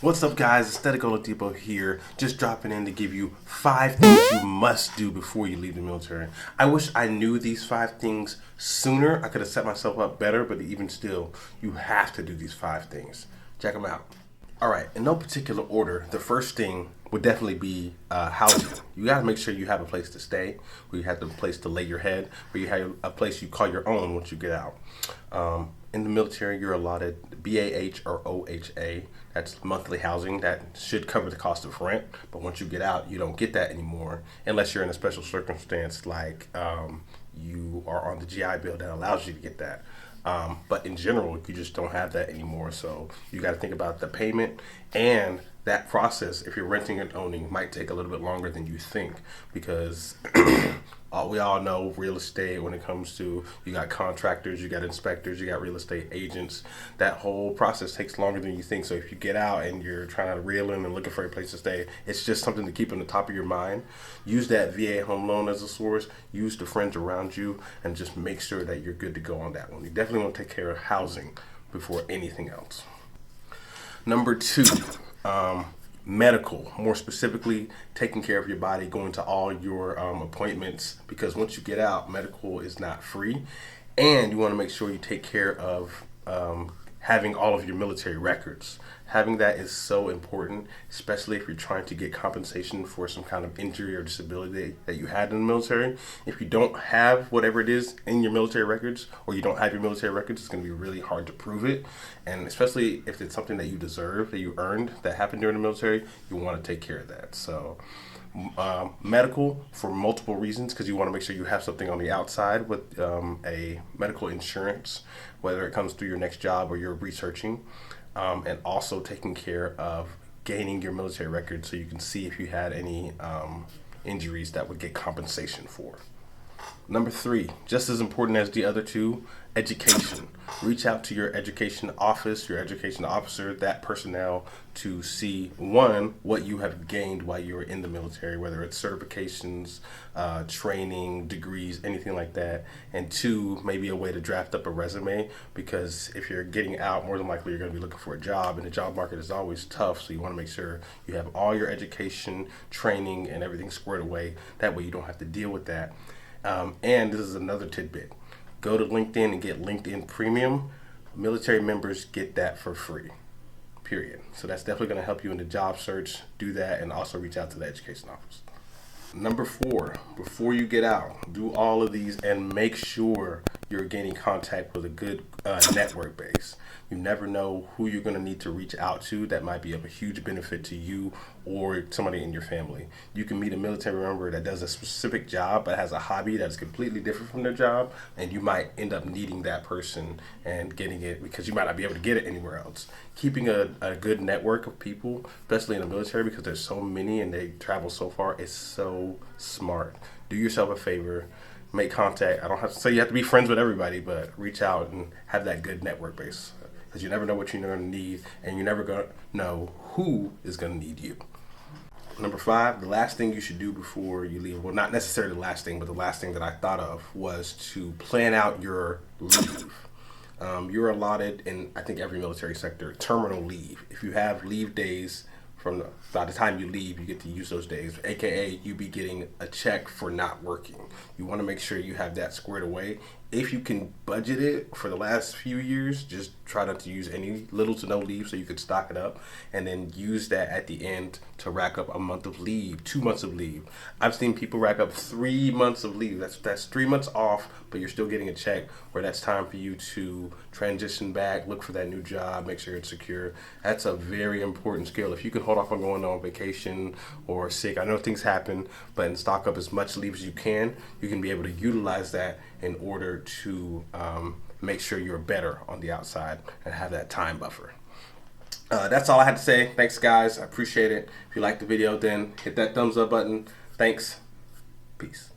What's up, guys? Aesthetic Oladipo here, just dropping in to give you 5 things you must do before you leave the military. I wish I knew these 5 things sooner. I could have set myself up better, but even still, you have to do these 5 things. Check them out. All right, in no particular order, the first thing would definitely be housing. You got to make sure you have a place to stay, where you have a place to lay your head, where you have a place you call your own once you get out. In the military, you're allotted BAH or OHA. That's monthly housing. That should cover the cost of rent. But once you get out, you don't get that anymore unless you're in a special circumstance like you are on the GI Bill that allows you to get that. But in general, you just don't have that anymore. So you got to think about the payment, and that process, if you're renting and owning, might take a little bit longer than you think, because we all know real estate, when it comes to, you got contractors, you got inspectors, you got real estate agents. That whole process takes longer than you think. So if you get out and you're trying to reel in and looking for a place to stay, it's just something to keep on the top of your mind. Use that VA home loan as a source. Use the friends around you, and just make sure that you're good to go on that one. You definitely want to take care of housing before anything else. Number 2. Medical, more specifically, taking care of your body, going to all your appointments, because once you get out, medical is not free, and you want to make sure you take care of having all of your military records. Having that is so important, especially if you're trying to get compensation for some kind of injury or disability that you had in the military. If you don't have whatever it is in your military records, or you don't have your military records, it's going to be really hard to prove it. And especially if it's something that you deserve, that you earned, that happened during the military, you want to take care of that. So medical, for multiple reasons, because you want to make sure you have something on the outside with a medical insurance, whether it comes through your next job or you're researching. And also taking care of gaining your military record, so you can see if you had any injuries that would get compensation for. Number 3, just as important as the other 2, education. Reach out to your education office, your education officer, that personnel, to see, 1, what you have gained while you were in the military, whether it's certifications, training, degrees, anything like that, and 2, maybe a way to draft up a resume, because if you're getting out, more than likely you're going to be looking for a job, and the job market is always tough, so you want to make sure you have all your education, training, and everything squared away. That way you don't have to deal with that. And this is another tidbit. Go to LinkedIn and get LinkedIn Premium. Military members get that for free, period. So that's definitely going to help you in the job search. Do that, and also reach out to the education office. Number 4, before you get out, do all of these and make sure you're gaining contact with a good network base. You never know who you're going to need to reach out to that might be of a huge benefit to you or somebody in your family. You can meet a military member that does a specific job but has a hobby that's completely different from their job, and you might end up needing that person and getting it because you might not be able to get it anywhere else. Keeping a good network of people, especially in the military, because there's so many and they travel so far, is so smart. Do yourself a favor. Make contact. I don't have to say you have to be friends with everybody, but reach out and have that good network base, because you never know what you're going to need, and you're never going to know who is going to need you. Number 5, the last thing you should do before you leave, well, not necessarily the last thing, but the last thing that I thought of was to plan out your leave. You're allotted in, I think, every military sector, terminal leave. If you have leave days, by the time you leave, you get to use those days, aka you be getting a check for not working. You want to make sure you have that squared away. If you can budget it for the last few years, just try not to use any little to no leave so you could stock it up, and then use that at the end to rack up a month of leave, 2 months of leave. I've seen people rack up 3 months of leave. That's 3 months off, but you're still getting a check, where that's time for you to transition back, look for that new job, make sure it's secure. That's a very important skill. If you can hold off on going on vacation or sick, I know things happen, but and stock up as much leave as you can be able to utilize that in order to make sure you're better on the outside and have that time buffer. That's all I had to say. Thanks, guys. I appreciate it. If you liked the video, then hit that thumbs up button. Thanks. Peace.